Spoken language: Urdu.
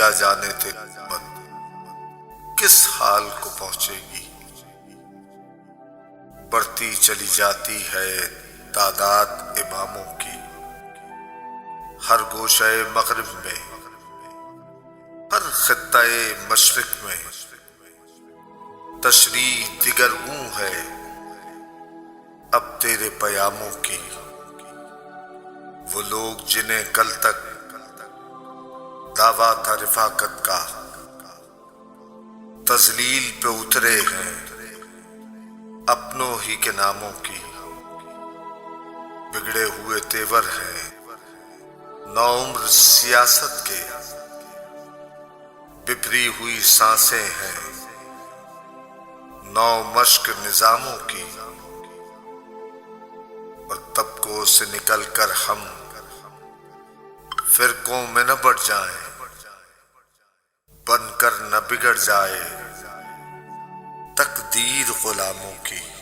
کیا جانے تھے امت کس حال کو پہنچے گی۔ بڑھتی چلی جاتی ہے تعداد اماموں کی، ہر گوشہ مغرب میں، ہر خطہ مشرق میں تشریح دگرگوں ہے اب تیرے پیاموں کی۔ وہ لوگ جنہیں کل تک دعویٰ تھا رفاقت کا، تذلیل پہ اترے ہیں اپنوں ہی کے ناموں کی۔ بگڑے ہوئے تیور ہیں نوعمر سیاست کے، بپری ہوئی سانسیں ہیں نو مشق نظاموں کی۔ اور طبقوں سے نکل کر ہم فرقوں میں نہ بٹ جائیں، بن کر نہ بگڑ جائے تقدیر غلاموں کی۔